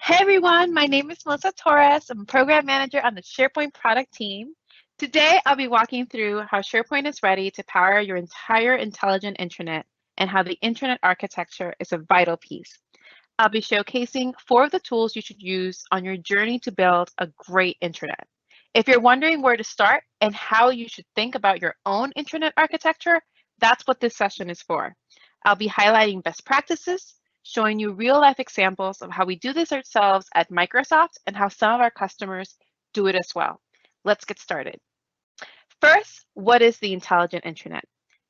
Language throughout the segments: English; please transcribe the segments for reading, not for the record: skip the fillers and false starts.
Hey everyone, my name is Melissa Torres. I'm a program manager on the SharePoint product team. Today, I'll be walking through how SharePoint is ready to power your entire intelligent intranet and how the intranet architecture is a vital piece. I'll be showcasing 4 of the tools you should use on your journey to build a great intranet. If you're wondering where to start and how you should think about your own intranet architecture, that's what this session is for. I'll be highlighting best practices, showing you real-life examples of how we do this ourselves at Microsoft and how some of our customers do it as well. Let's get started. First, what is the intelligent intranet?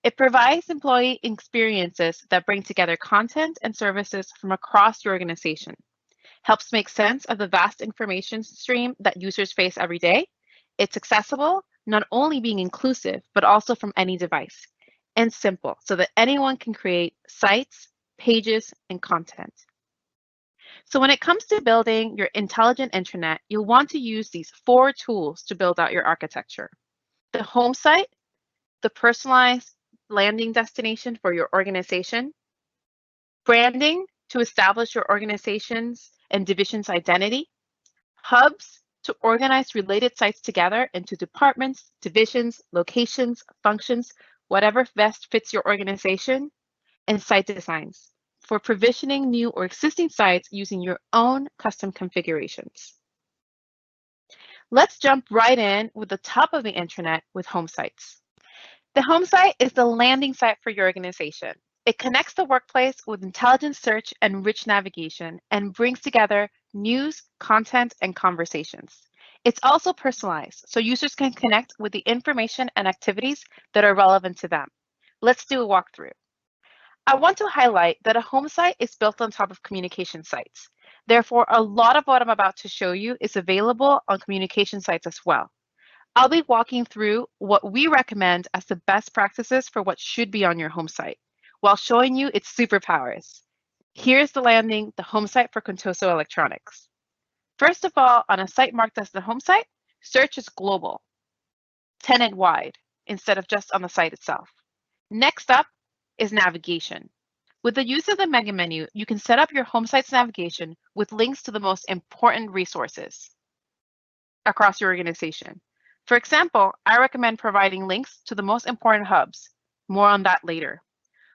It provides employee experiences that bring together content and services from across your organization, helps make sense of the vast information stream that users face every day. It's accessible, not only being inclusive, but also from any device, and simple so that anyone can create sites, pages, and content. So when it comes to building your intelligent intranet, you'll want to use these 4 tools to build out your architecture. The home site, the personalized landing destination for your organization, branding to establish your organization's and division's identity, hubs to organize related sites together into departments, divisions, locations, functions, whatever best fits your organization, and site designs for provisioning new or existing sites using your own custom configurations. Let's jump right in with the top of the intranet with home sites. The home site is the landing site for your organization. It connects the workplace with intelligent search and rich navigation and brings together news, content, and conversations. It's also personalized, so users can connect with the information and activities that are relevant to them. Let's do a walkthrough. I want to highlight that a home site is built on top of communication sites. Therefore, a lot of what I'm about to show you is available on communication sites as well. I'll be walking through what we recommend as the best practices for what should be on your home site, while showing you its superpowers. Here's the landing, the home site for Contoso Electronics. First of all, on a site marked as the home site, search is global, tenant-wide, instead of just on the site itself. Next up is navigation. With the use of the mega menu, you can set up your home site's navigation with links to the most important resources across your organization. For example, I recommend providing links to the most important hubs. More on that later.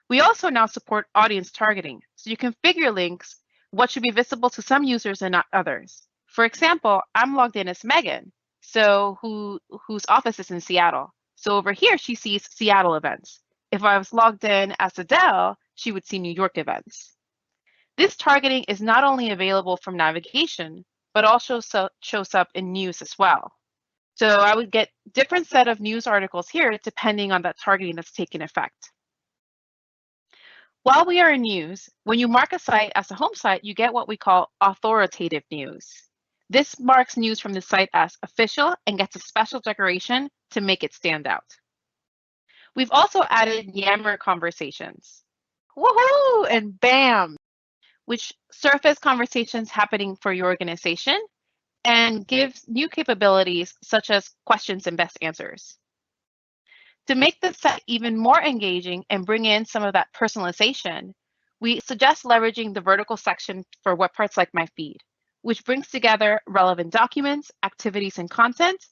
We also now support audience targeting, so you configure links, what should be visible to some users and not others. For example, I'm logged in as Megan, whose office is in Seattle. So over here, she sees Seattle events. If I was logged in as Adele, she would see New York events. This targeting is not only available from navigation, but also shows up in news as well. So I would get different set of news articles here depending on that targeting that's taken effect. While we are in news, when you mark a site as a home site, you get what we call authoritative news. This marks news from the site as official and gets a special decoration to make it stand out. We've also added Yammer conversations. Woohoo! And bam! Which surface conversations happening for your organization and gives new capabilities such as questions and best answers. To make the site even more engaging and bring in some of that personalization, we suggest leveraging the vertical section for web parts like My Feed, which brings together relevant documents, activities, and content,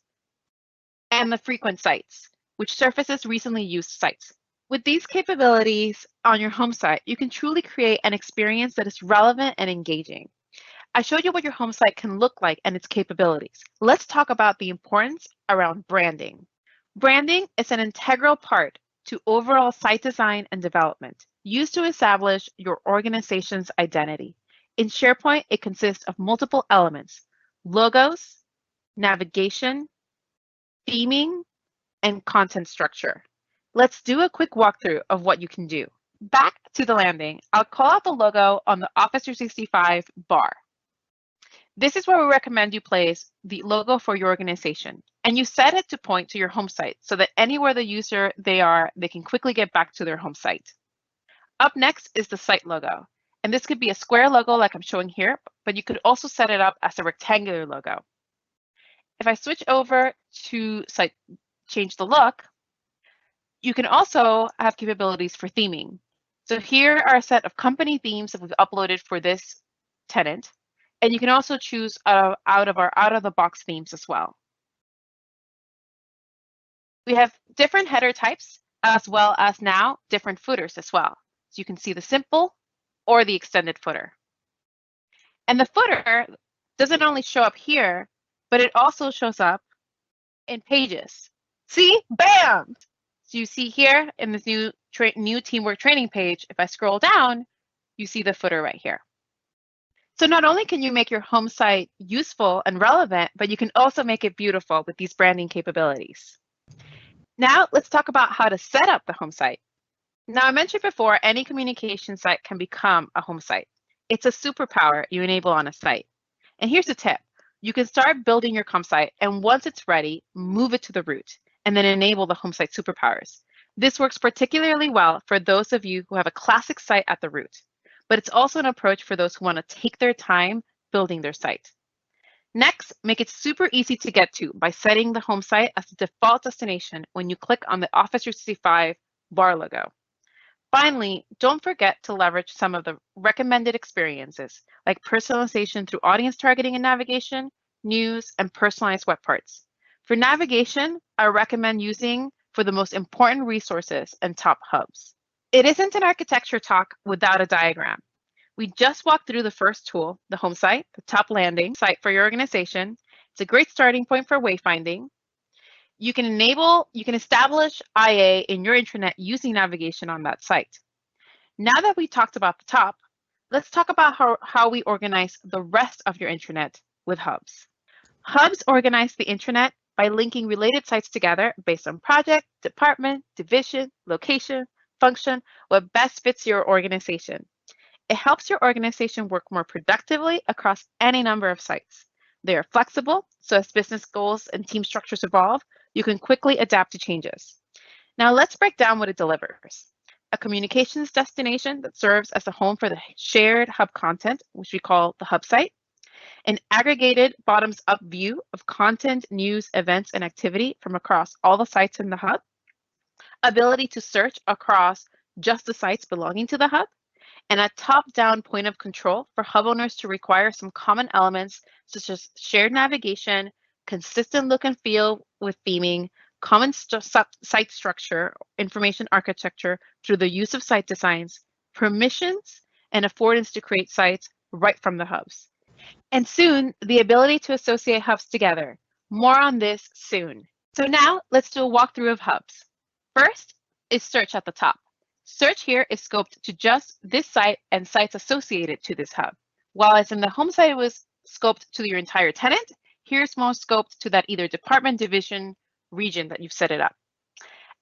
and the frequent sites, which surfaces recently used sites. With these capabilities on your home site, you can truly create an experience that is relevant and engaging. I showed you what your home site can look like and its capabilities. Let's talk about the importance around branding. Branding is an integral part to overall site design and development, used to establish your organization's identity. In SharePoint, it consists of multiple elements: logos, navigation, theming, and content structure. Let's do a quick walkthrough of what you can do. Back to the landing, I'll call out the logo on the Office 365 bar. This is where we recommend you place the logo for your organization, and you set it to point to your home site so that anywhere the user they can quickly get back to their home site. Up next is the site logo, and this could be a square logo like I'm showing here, but you could also set it up as a rectangular logo. If I switch over to site change the look, you can also have capabilities for theming. So here are a set of company themes that we've uploaded for this tenant. And you can also choose out of our out-of-the-box themes as well. We have different header types as well as now different footers as well. So you can see the simple or the extended footer. And the footer doesn't only show up here, but it also shows up in pages. See, bam! So you see here in this new teamwork training page, if I scroll down, you see the footer right here. So not only can you make your home site useful and relevant, but you can also make it beautiful with these branding capabilities. Now let's talk about how to set up the home site. Now I mentioned before, any communication site can become a home site. It's a superpower you enable on a site. And here's a tip. You can start building your home site, and once it's ready, move it to the root, and then enable the home site superpowers. This works particularly well for those of you who have a classic site at the root, but it's also an approach for those who want to take their time building their site. Next, make it super easy to get to by setting the home site as the default destination when you click on the Office 365 bar logo. Finally, don't forget to leverage some of the recommended experiences, like personalization through audience targeting and navigation, news, and personalized web parts. For navigation, I recommend using for the most important resources and top hubs. It isn't an architecture talk without a diagram. We just walked through the first tool, the home site, the top landing site for your organization. It's a great starting point for wayfinding. You can establish IA in your intranet using navigation on that site. Now that we talked about the top, let's talk about how we organize the rest of your intranet with hubs. Hubs organize the intranet by linking related sites together based on project, department, division, location, function, what best fits your organization. It helps your organization work more productively across any number of sites. They are flexible, so as business goals and team structures evolve, you can quickly adapt to changes. Now let's break down what it delivers. A communications destination that serves as a home for the shared hub content, which we call the hub site. An aggregated bottoms-up view of content, news, events, and activity from across all the sites in the hub. Ability to search across just the sites belonging to the hub. And a top-down point of control for hub owners to require some common elements such as shared navigation, consistent look and feel with theming, common site structure, information architecture through the use of site designs, permissions, and affordance to create sites right from the hubs. And soon, the ability to associate hubs together. More on this soon. So now let's do a walkthrough of hubs. First is search at the top. Search here is scoped to just this site and sites associated to this hub. While as in the home site, it was scoped to your entire tenant, here's more scoped to that either department, division, region that you've set it up.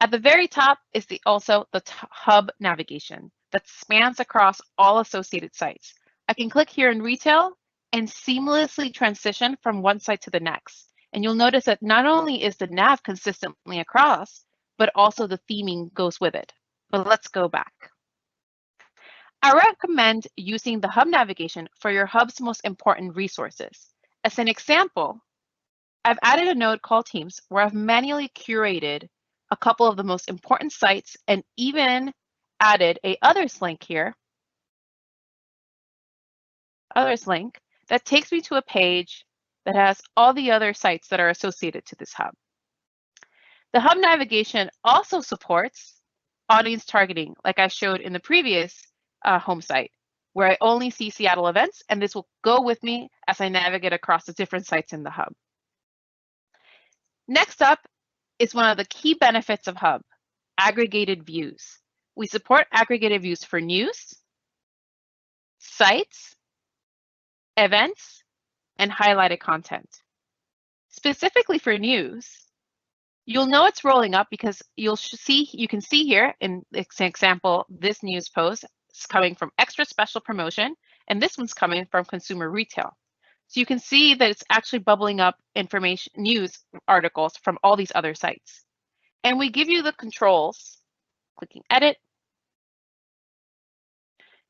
At the very top is also the hub navigation that spans across all associated sites. I can click here in retail and seamlessly transition from one site to the next. And you'll notice that not only is the nav consistently across, but also the theming goes with it. But let's go back. I recommend using the hub navigation for your hub's most important resources. As an example, I've added a node called Teams where I've manually curated a couple of the most important sites and even added a others link here, others link, that takes me to a page that has all the other sites that are associated to this hub. The hub navigation also supports audience targeting, like I showed in the previous home site, where I only see Seattle events, and this will go with me as I navigate across the different sites in the hub. Next up is one of the key benefits of Hub, aggregated views. We support aggregated views for news, sites, events, and highlighted content. Specifically for news, you'll know it's rolling up because you can see here in this example, this news post is coming from extra special promotion, and this one's coming from consumer retail. So you can see that it's actually bubbling up information, news articles from all these other sites. And we give you the controls, clicking edit,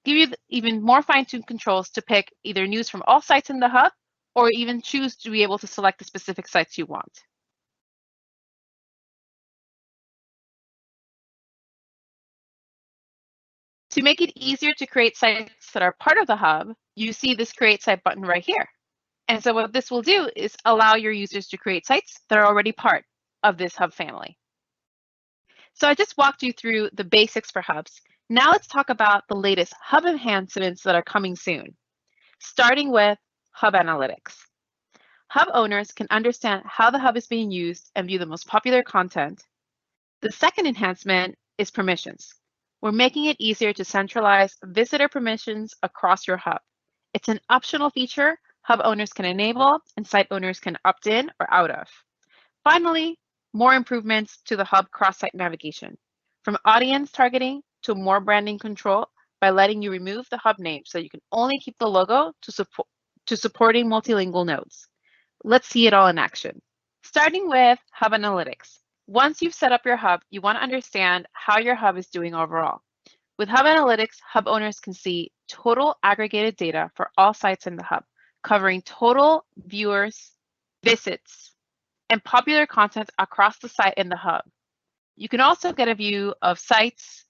give you even more fine-tuned controls to pick either news from all sites in the hub or even choose to be able to select the specific sites you want. To make it easier to create sites that are part of the hub, you see this Create Site button right here. And so what this will do is allow your users to create sites that are already part of this hub family. So I just walked you through the basics for hubs. Now let's talk about the latest hub enhancements that are coming soon, starting with Hub Analytics. Hub owners can understand how the hub is being used and view the most popular content. The second enhancement is permissions. We're making it easier to centralize visitor permissions across your hub. It's an optional feature hub owners can enable and site owners can opt in or out of. Finally, more improvements to the hub cross-site navigation, from audience targeting to more branding control by letting you remove the hub name so you can only keep the logo to supporting multilingual nodes. Let's see it all in action. Starting with Hub Analytics. Once you've set up your hub, you want to understand how your hub is doing overall. With Hub Analytics, hub owners can see total aggregated data for all sites in the hub, covering total viewers, visits, and popular content across the site in the hub. You can also get a view of sites,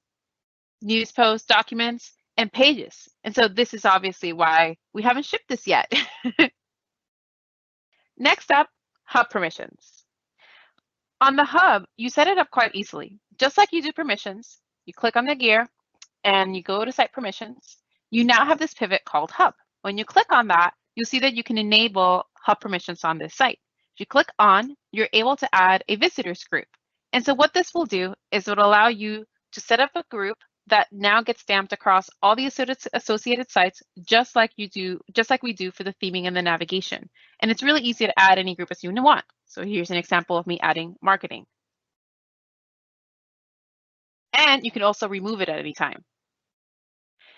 news posts, documents, and pages. And so this is obviously why we haven't shipped this yet. Next up, hub permissions. On the hub, you set it up quite easily. Just like you do permissions, you click on the gear and you go to site permissions. You now have this pivot called hub. When you click on that, you'll see that you can enable hub permissions on this site. If you click on, you're able to add a visitors group. And so what this will do is it will allow you to set up a group that now gets stamped across all the associated sites, just like we do for the theming and the navigation. And it's really easy to add any group as you want. So here's an example of me adding marketing. And you can also remove it at any time.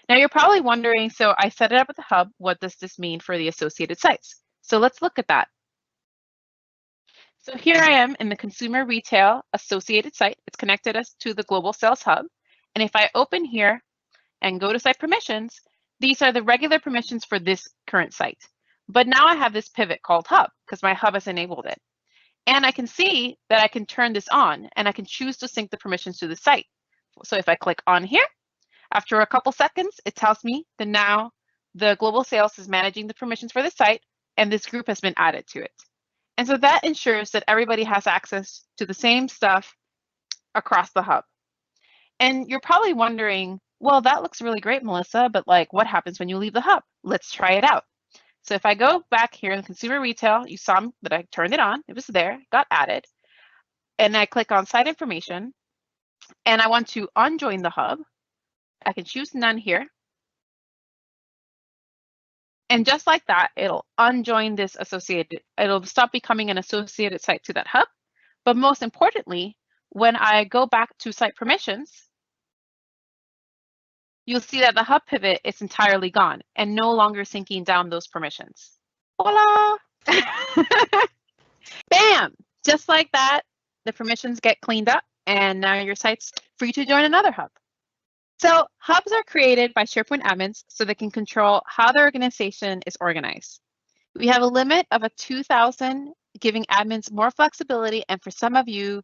Now you're probably wondering, so I set it up with the hub, what does this mean for the associated sites? So let's look at that. So here I am in the consumer retail associated site. It's connected us to the global sales hub. And if I open here and go to site permissions, these are the regular permissions for this current site. But now I have this pivot called hub because my hub has enabled it. And I can see that I can turn this on and I can choose to sync the permissions to the site. So if I click on here, after a couple seconds, it tells me that now the global sales is managing the permissions for the site and this group has been added to it. And so that ensures that everybody has access to the same stuff across the hub. And you're probably wondering, well, that looks really great, Melissa, but like what happens when you leave the hub? Let's try it out. So if I go back here in consumer retail, you saw that I turned it on, it was there, got added. And I click on site information and I want to unjoin the hub. I can choose none here. And just like that, it'll unjoin this associated, it'll stop becoming an associated site to that hub. But most importantly, when I go back to site permissions, you'll see that the hub pivot is entirely gone and no longer syncing down those permissions. Voila! Bam! Just like that, the permissions get cleaned up and now your site's free to join another hub. So hubs are created by SharePoint admins so they can control how their organization is organized. We have a limit of 2,000, giving admins more flexibility, and for some of you,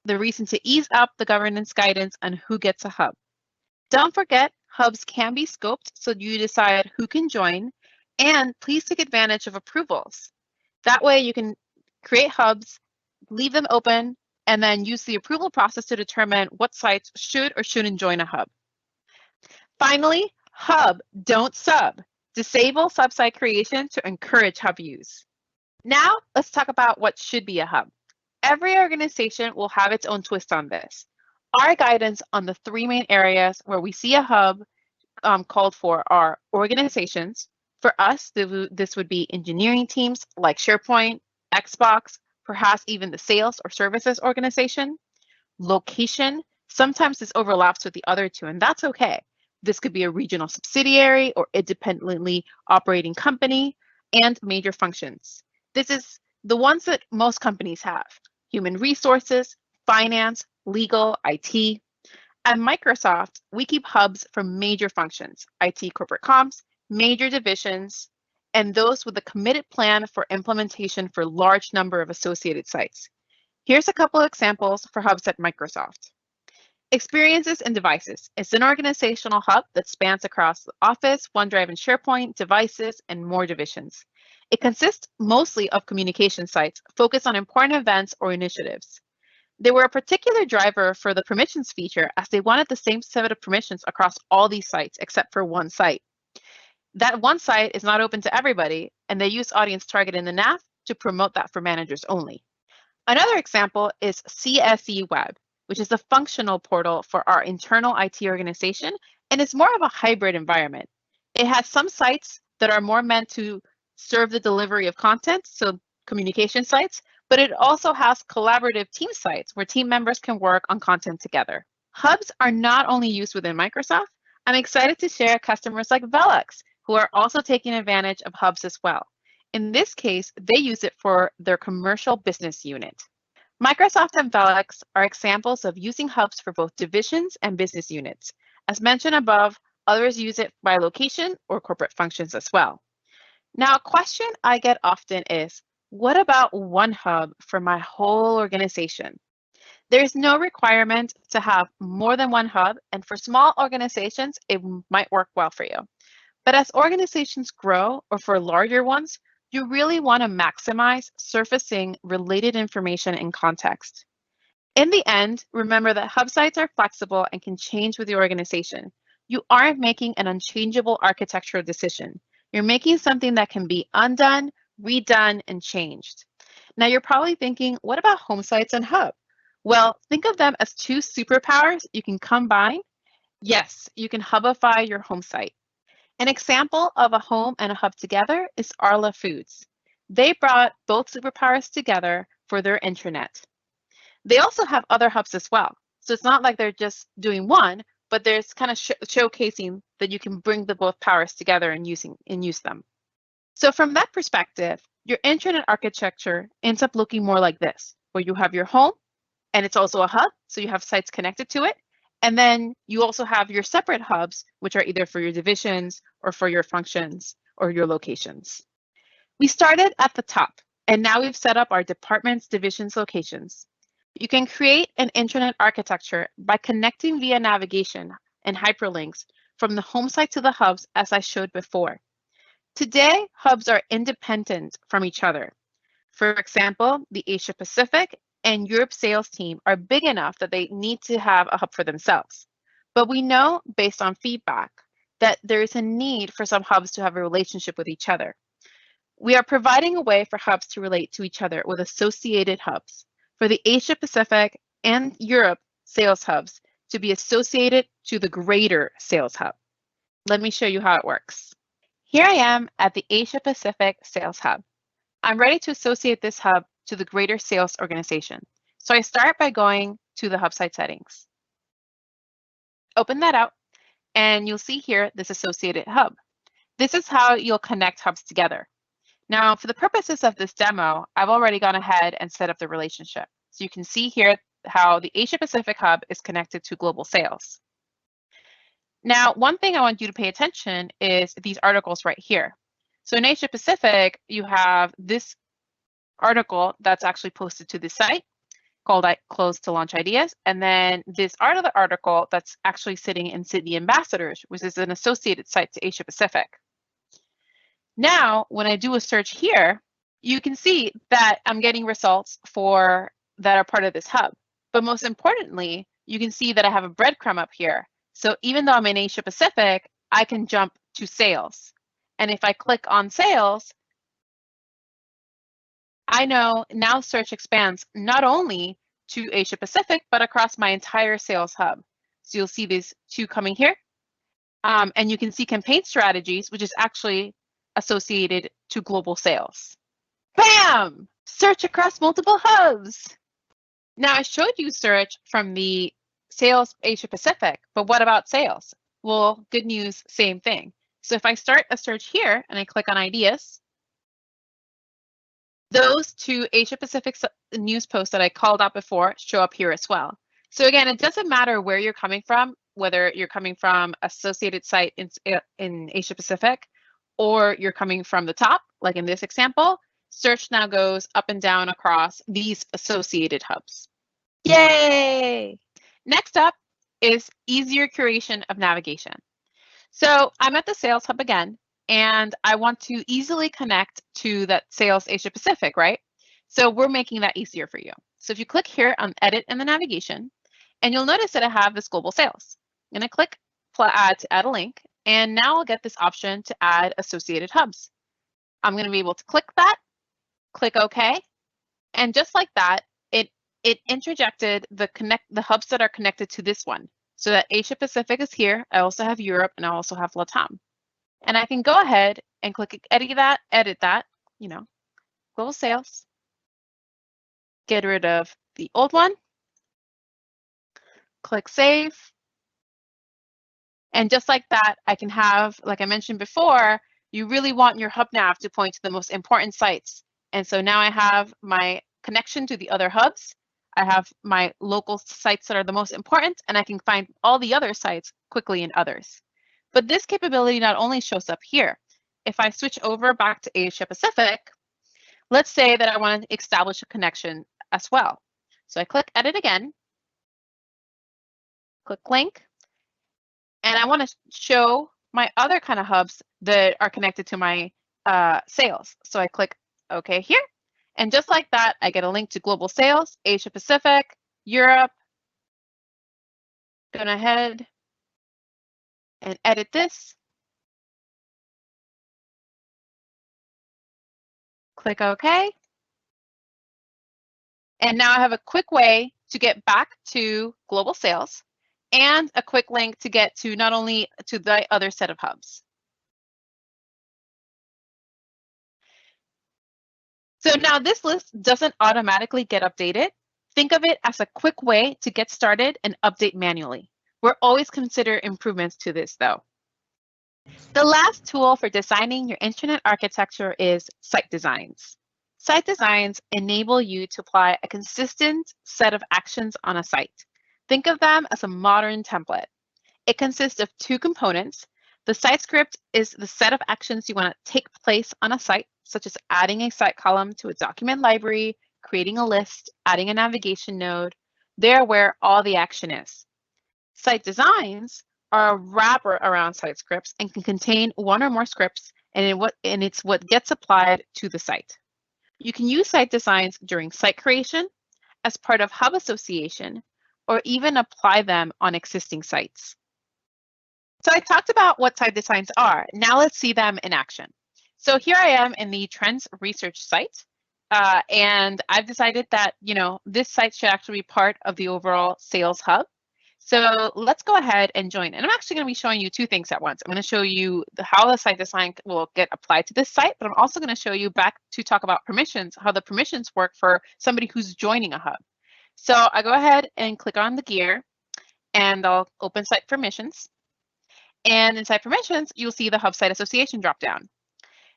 the reason to ease up the governance guidance on who gets a hub. Don't forget, hubs can be scoped so you decide who can join, and please take advantage of approvals. That way you can create hubs, leave them open, and then use the approval process to determine what sites should or shouldn't join a hub. Finally, hub, don't sub. Disable sub-site creation to encourage hub use. Now, let's talk about what should be a hub. Every organization will have its own twist on this. Our guidance on the three main areas where we see a hub called for are organizations. For us, this would be engineering teams like SharePoint, Xbox, perhaps even the sales or services organization. Location, sometimes this overlaps with the other two, and that's okay. This could be a regional subsidiary or independently operating company, and major functions. This is the ones that most companies have: human resources, finance, legal, IT. At Microsoft, we keep hubs for major functions: IT, corporate comms, major divisions, and those with a committed plan for implementation for large number of associated sites. Here's a couple of examples for hubs at Microsoft. Experiences and devices. It's an organizational hub that spans across Office, OneDrive, and SharePoint, devices, and more divisions. It consists mostly of communication sites focused on important events or initiatives. They were a particular driver for the permissions feature as they wanted the same set of permissions across all these sites except for one site. That one site is not open to everybody, and they use audience target in the nav to promote that for managers only. Another example is CSE Web, which is the functional portal for our internal IT organization, and it's more of a hybrid environment. It has some sites that are more meant to serve the delivery of content, so communication sites, but it also has collaborative team sites where team members can work on content together. Hubs are not only used within Microsoft. I'm excited to share customers like Velux, who are also taking advantage of hubs as well. In this case, they use it for their commercial business unit. Microsoft and Velux are examples of using hubs for both divisions and business units. As mentioned above, others use it by location or corporate functions as well. Now, a question I get often is, what about one hub for my whole organization? There's no requirement to have more than one hub, and for small organizations, it might work well for you. But as organizations grow, or for larger ones, you really want to maximize surfacing related information in context. In the end, remember that hub sites are flexible and can change with the organization. You aren't making an unchangeable architectural decision. You're making something that can be undone, redone, and changed. Now you're probably thinking, what about home sites and hub? Well, think of them as two superpowers you can combine. Yes, you can hubify your home site. An example of a home and a hub together is Arla Foods. They brought both superpowers together for their intranet. They also have other hubs as well. So it's not like they're just doing one, but there's kind of showcasing that you can bring the both powers together and use them. So from that perspective, your intranet architecture ends up looking more like this, where you have your home, and it's also a hub, so you have sites connected to it. And then you also have your separate hubs, which are either for your divisions or for your functions or your locations. We started at the top, and now we've set up our departments, divisions, locations. You can create an intranet architecture by connecting via navigation and hyperlinks from the home site to the hubs, as I showed before. Today, hubs are independent from each other. For example, the Asia Pacific and Europe sales team are big enough that they need to have a hub for themselves. But we know, based on feedback, that there is a need for some hubs to have a relationship with each other. We are providing a way for hubs to relate to each other with associated hubs. For the Asia Pacific and Europe sales hubs to be associated to the greater sales hub. Let me show you how it works. Here I am at the Asia Pacific sales hub. I'm ready to associate this hub to the greater sales organization. So I start by going to the hub site settings. Open that out, and you'll see here this associated hub. This is how you'll connect hubs together. Now, for the purposes of this demo, I've already gone ahead and set up the relationship. So you can see here how the Asia Pacific hub is connected to global sales. Now, one thing I want you to pay attention is these articles right here. So in Asia Pacific, you have this article that's actually posted to the site called Close to Launch Ideas. And then this other article that's actually sitting in Sydney Ambassadors, which is an associated site to Asia Pacific. Now, when I do a search here, you can see that I'm getting results that are part of this hub. But most importantly, you can see that I have a breadcrumb up here. So even though I'm in Asia Pacific, I can jump to sales. And if I click on sales, I know now search expands not only to Asia Pacific, but across my entire sales hub. So you'll see these two coming here. And you can see campaign strategies, which is actually associated to global sales. Bam! Search across multiple hubs. Now I showed you search from the sales Asia Pacific, but what about sales? Well, good news, same thing. So if I start a search here and I click on ideas, those two Asia Pacific news posts that I called out before show up here as well. So again, it doesn't matter where you're coming from, whether you're coming from associated site in Asia Pacific, or you're coming from the top, like in this example, search now goes up and down across these associated hubs. Yay! Next up, is easier curation of navigation. So I'm at the Sales Hub again, and I want to easily connect to that Sales Asia Pacific, right? So we're making that easier for you. So if you click here on Edit in the navigation, and you'll notice that I have this global sales. I'm going to click Add to add a link, and now I'll get this option to add associated hubs. I'm going to be able to click that, click OK, and just like that, it interjected the hubs that are connected to this one. So that Asia Pacific is here. I also have Europe, and I also have LATAM. And I can go ahead and click edit that, global sales, get rid of the old one, click save. And just like that, I can have, like I mentioned before, you really want your hub nav to point to the most important sites. And so now I have my connection to the other hubs. I have my local sites that are the most important, and I can find all the other sites quickly in others. But this capability not only shows up here. If I switch over back to Asia Pacific, let's say that I want to establish a connection as well. So I click edit again, click link, and I want to show my other kind of hubs that are connected to my sales. So I click OK here. And just like that, I get a link to global sales, Asia Pacific, Europe. Go ahead and edit this. Click OK. And now I have a quick way to get back to global sales and a quick link to get to not only to the other set of hubs. So now this list doesn't automatically get updated. Think of it as a quick way to get started and update manually. We'll always consider improvements to this though. The last tool for designing your intranet architecture is site designs. Site designs enable you to apply a consistent set of actions on a site. Think of them as a modern template. It consists of two components. The site script is the set of actions you want to take place on a site, such as adding a site column to a document library, creating a list, adding a navigation node. They're where all the action is. Site designs are a wrapper around site scripts and can contain one or more scripts, and it's what gets applied to the site. You can use site designs during site creation, as part of hub association, or even apply them on existing sites. So I talked about what site designs are. Now let's see them in action. So here I am in the Trends Research site, and I've decided that this site should actually be part of the overall Sales Hub. So let's go ahead and join. And I'm actually going to be showing you two things at once. I'm going to show you how the site design will get applied to this site, but I'm also going to show you back to talk about permissions, how the permissions work for somebody who's joining a hub. So I go ahead and click on the gear, and I'll open site permissions. And in site permissions, you'll see the hub site association dropdown.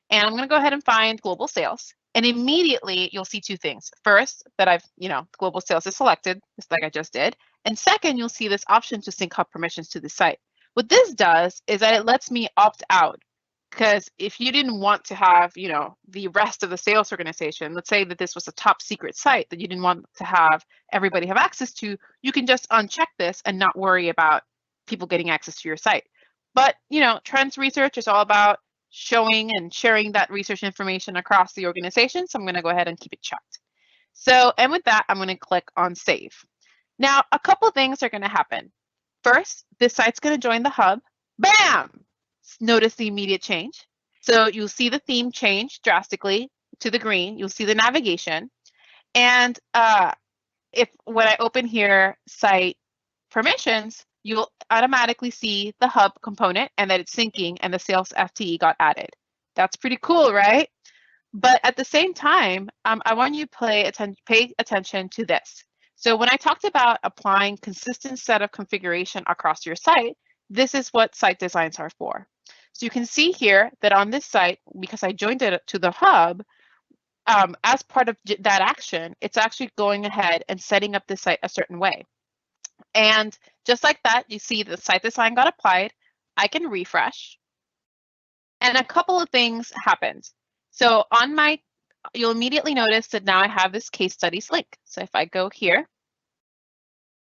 And I'm going to go ahead and find global sales. And immediately you'll see two things. First, that global sales is selected, just like I just did. And second, you'll see this option to sync hub permissions to the site. What this does is that it lets me opt out. Because if you didn't want to have, the rest of the sales organization, let's say that this was a top secret site that you didn't want to have everybody have access to, you can just uncheck this and not worry about people getting access to your site. But, Trends Research is all about showing and sharing that research information across the organization. So I'm going to go ahead and keep it checked. So, and with that, I'm going to click on Save. Now, a couple things are going to happen. First, this site's going to join the hub. Bam! Notice the immediate change. So you'll see the theme change drastically to the green. You'll see the navigation. And when I open here, site permissions, you'll automatically see the hub component and that it's syncing and the sales FTE got added. That's pretty cool, right? But at the same time, I want you to pay attention to this. So when I talked about applying consistent set of configuration across your site, this is what site designs are for. So you can see here that on this site, because I joined it to the hub, as part of that action, it's actually going ahead and setting up the site a certain way. And just like that, you see the site design got applied. I can refresh. And a couple of things happened. So you'll immediately notice that now I have this case studies link. So if I go here,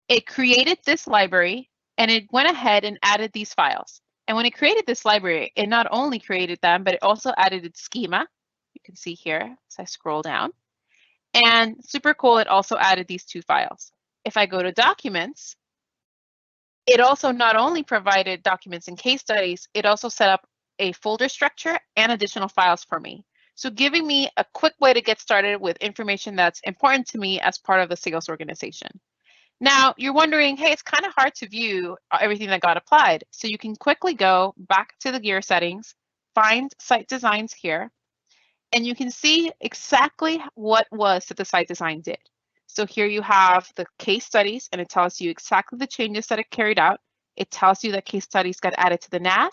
it created this library and it went ahead and added these files. And when it created this library, it not only created them, but it also added its schema. You can see here as I scroll down. And super cool, it also added these two files. If I go to documents, it also not only provided documents and case studies, it also set up a folder structure and additional files for me. So giving me a quick way to get started with information that's important to me as part of the sales organization. Now, you're wondering, hey, it's kind of hard to view everything that got applied. So you can quickly go back to the gear settings, find site designs here, and you can see exactly what was that the site design did. So here you have the case studies, and it tells you exactly the changes that it carried out. It tells you that case studies got added to the nav,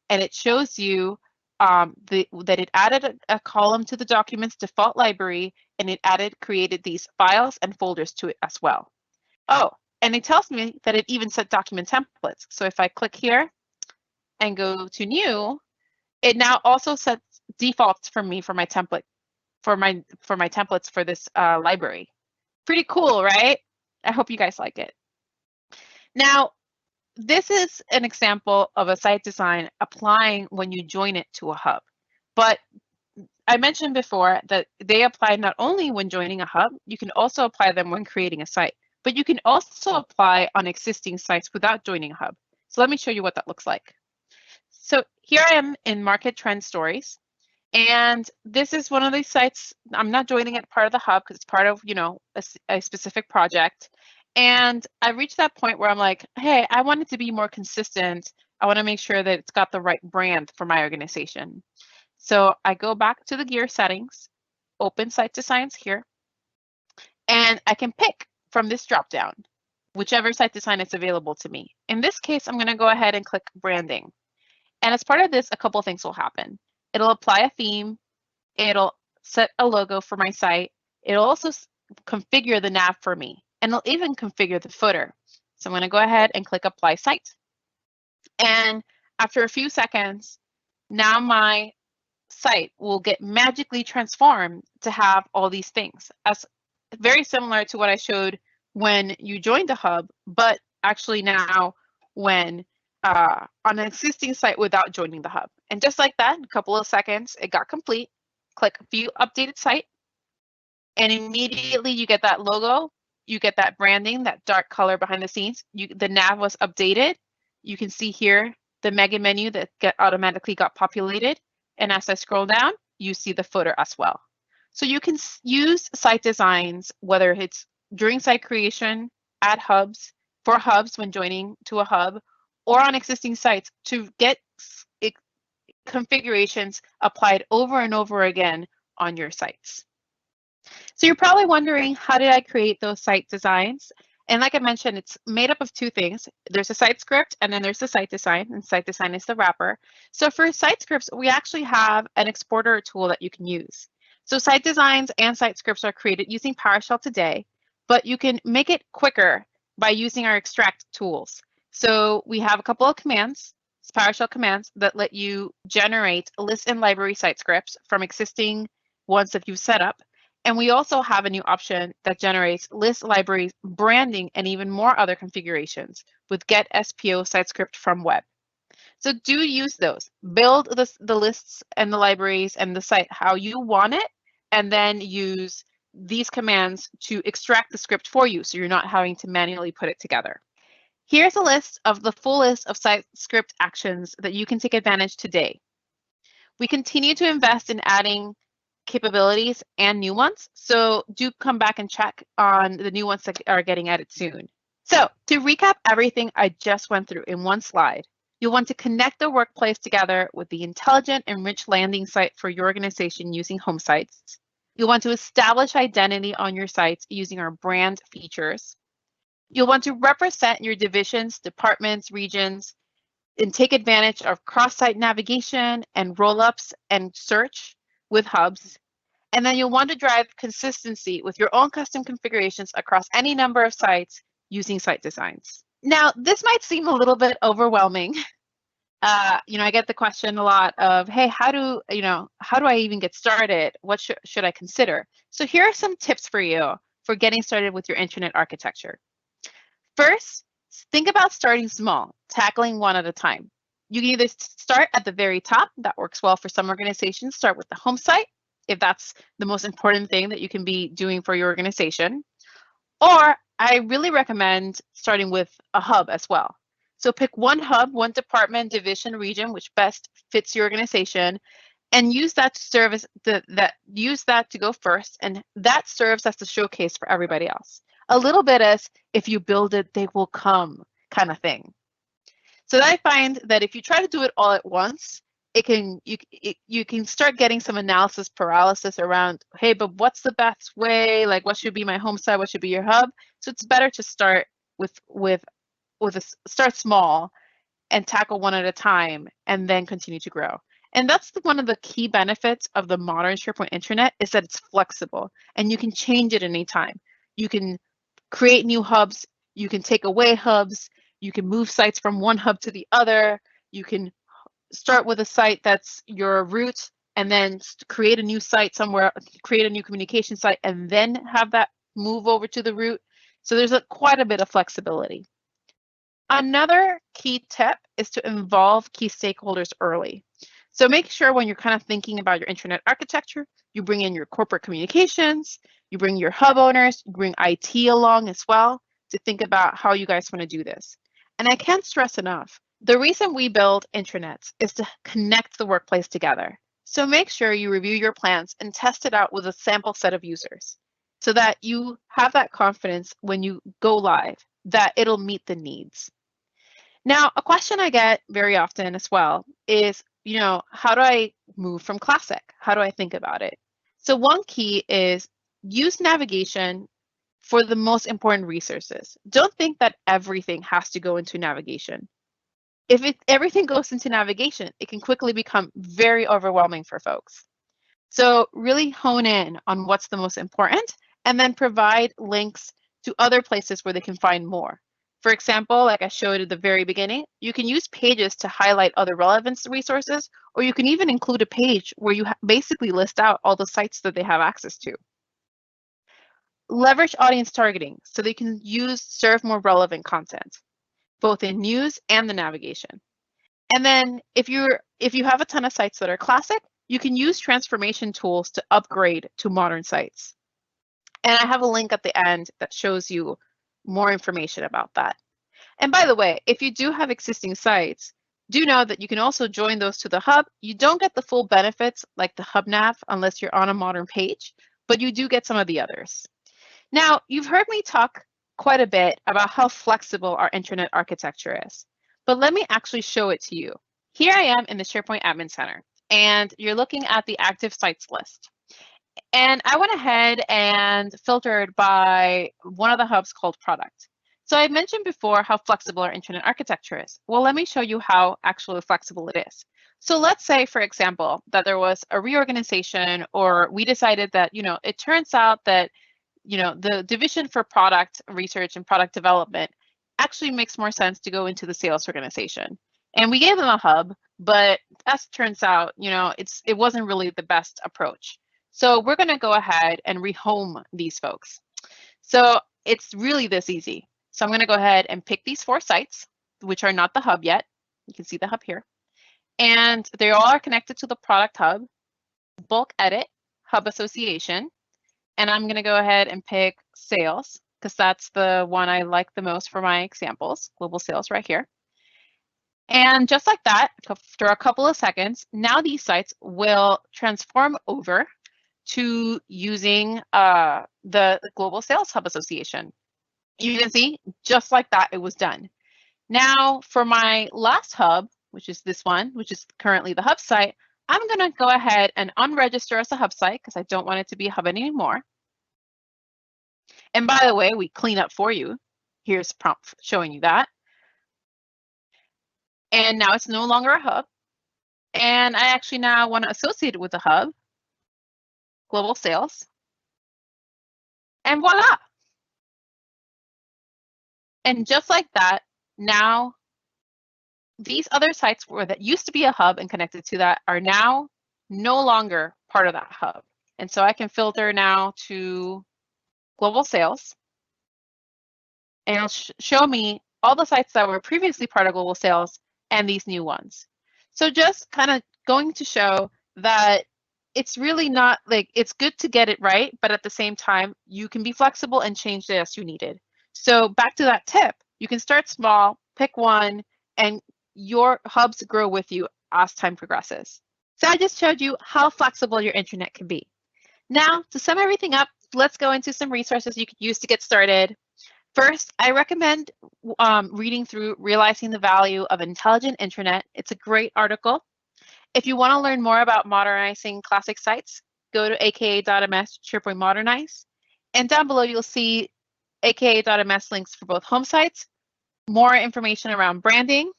and it shows you that it added a column to the document's default library, and it created these files and folders to it as well. Oh, and it tells me that it even set document templates. So if I click here and go to new, it now also sets defaults for me for my template, for my templates for this library. Pretty cool, right? I hope you guys like it. Now, this is an example of a site design applying when you join it to a hub. But I mentioned before that they apply not only when joining a hub, you can also apply them when creating a site. But you can also apply on existing sites without joining a hub. So let me show you what that looks like. So here I am in Market Trend Stories. And this is one of these sites. I'm not joining it part of the hub because it's part of, a specific project. And I reached that point where I'm like, hey, I want it to be more consistent. I want to make sure that it's got the right brand for my organization. So I go back to the gear settings, open site designs here, and I can pick from this dropdown, whichever site design is available to me. In this case, I'm going to go ahead and click branding. And as part of this, a couple of things will happen. It'll apply a theme. It'll set a logo for my site. It'll also configure the nav for me. And it'll even configure the footer. So I'm going to go ahead and click Apply Site. And after a few seconds, now my site will get magically transformed to have all these things. As very similar to what I showed when you joined the hub, but actually now when on an existing site without joining the hub. And just like that, in a couple of seconds, it got complete. Click View Updated Site, and immediately you get that logo, you get that branding, that dark color behind the scenes. The nav was updated. You can see here the mega menu that automatically got populated. And as I scroll down, you see the footer as well. So you can use site designs, whether it's during site creation, at hubs, for hubs when joining to a hub, or on existing sites to get configurations applied over and over again on your sites. So you're probably wondering, how did I create those site designs? And like I mentioned, it's made up of two things. There's a site script, and then there's the site design, and site design is the wrapper. So for site scripts, we actually have an exporter tool that you can use. So site designs and site scripts are created using PowerShell today, but you can make it quicker by using our extract tools. So we have a couple of commands, PowerShell commands, that let you generate list and library site scripts from existing ones that you've set up. And we also have a new option that generates list, libraries, branding, and even more other configurations with Get SPO site script from web. So do use those. Build the lists and the libraries and the site how you want it, and then use these commands to extract the script for you so you're not having to manually put it together. Here's a list of the full list of site script actions that you can take advantage today. We continue to invest in adding capabilities and new ones, so do come back and check on the new ones that are getting added soon. So to recap everything I just went through in one slide, you'll want to connect the workplace together with the intelligent and rich landing site for your organization using home sites. You'll want to establish identity on your sites using our brand features. You'll want to represent your divisions, departments, regions, and take advantage of cross-site navigation and roll-ups and search with hubs. And then you'll want to drive consistency with your own custom configurations across any number of sites using site designs. Now, this might seem a little bit overwhelming. I get the question a lot of, hey, how do I even get started? What should I consider? So here are some tips for you for getting started with your intranet architecture. First, Think about starting small, tackling one at a time. You can either start at the very top, that works well for some organizations, start with the home site, if that's the most important thing that you can be doing for your organization. Or I really recommend starting with a hub as well. So pick one hub, one department, division, region, which best fits your organization, and use that to serve as use that to go first, and that serves as the showcase for everybody else. A little bit as if you build it, they will come kind of thing. So I find that if you try to do it all at once, you can start getting some analysis paralysis around, hey, but what's the best way? Like, what should be my home site? What should be your hub? So it's better to start start small and tackle one at a time, and then continue to grow. And that's one of the key benefits of the modern SharePoint intranet, is that it's flexible and you can change it anytime. You can create new hubs, you can take away hubs, you can move sites from one hub to the other, you can start with a site that's your root and then create a new site somewhere, create a new communication site, and then have that move over to the root. So there's quite a bit of flexibility. Another key tip is to involve key stakeholders early. So make sure when you're kind of thinking about your intranet architecture, you bring in your corporate communications, you bring your hub owners, you bring IT along as well to think about how you guys want to do this. And I can't stress enough, the reason we build intranets is to connect the workplace together. So make sure you review your plans and test it out with a sample set of users so that you have that confidence when you go live that it'll meet the needs. Now, a question I get very often as well is, how do I move from Classic? How do I think about it? So one key is use navigation for the most important resources. Don't think that everything has to go into navigation. If everything goes into navigation, it can quickly become very overwhelming for folks. So really hone in on what's the most important, and then provide links to other places where they can find more. For example, like I showed at the very beginning, you can use pages to highlight other relevant resources, or you can even include a page where you basically list out all the sites that they have access to. Leverage audience targeting so they can serve more relevant content, both in news and the navigation. And then if you have a ton of sites that are classic, you can use transformation tools to upgrade to modern sites. And I have a link at the end that shows you more information about that. And by the way, if you do have existing sites, do know that you can also join those to the hub. You don't get the full benefits like the hub nav unless you're on a modern page, but you do get some of the others. Now, you've heard me talk quite a bit about how flexible our intranet architecture is, but let me actually show it to you. Here I am in the SharePoint Admin Center, and you're looking at the active sites list. And I went ahead and filtered by one of the hubs called product. So I mentioned before how flexible our intranet architecture is. Well, let me show you how actually flexible it is. So let's say, for example, that there was a reorganization, or we decided that, it turns out that, the division for product research and product development actually makes more sense to go into the sales organization. And we gave them a hub, but as it turns out, it wasn't really the best approach. So we're going to go ahead and rehome these folks. So it's really this easy. So I'm going to go ahead and pick these 4 sites, which are not the hub yet. You can see the hub here. And they all are connected to the product hub, bulk edit, hub association. And I'm going to go ahead and pick sales, because that's the one I like the most for my examples, global sales right here. And just like that, after a couple of seconds, now these sites will transform over to using the Global Sales Hub Association. You can see, just like that, it was done. Now, for my last hub, which is this one, which is currently the hub site, I'm going to go ahead and unregister as a hub site because I don't want it to be a hub anymore. And by the way, we clean up for you. Here's a prompt showing you that. And now it's no longer a hub. And I actually now want to associate it with the hub, global sales. And voila. And just like that, now these other sites that used to be a hub and connected to that are now no longer part of that hub. And so I can filter now to global sales, and it'll show me all the sites that were previously part of global sales and these new ones. So just kind of going to show that it's really not like it's good to get it right, but at the same time, you can be flexible and change it as you needed. So back to that tip, you can start small, pick one, and your hubs grow with you as time progresses. So I just showed you how flexible your intranet can be. Now, to sum everything up, let's go into some resources you could use to get started. First, I recommend reading through Realizing the Value of Intelligent Intranet. It's a great article. If you want to learn more about modernizing classic sites, go to aka.ms SharePoint Modernize. And down below, you'll see aka.ms links for both home sites, more information around branding,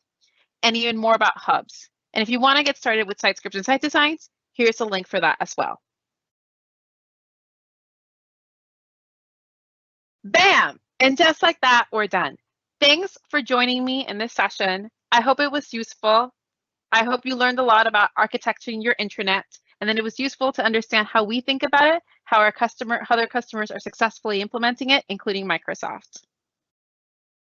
and even more about hubs. And if you want to get started with site scripts and site designs, here's a link for that as well. Bam! And just like that, we're done. Thanks for joining me in this session. I hope it was useful. I hope you learned a lot about architecting your intranet, and then it was useful to understand how we think about it, how other customers are successfully implementing it, including Microsoft.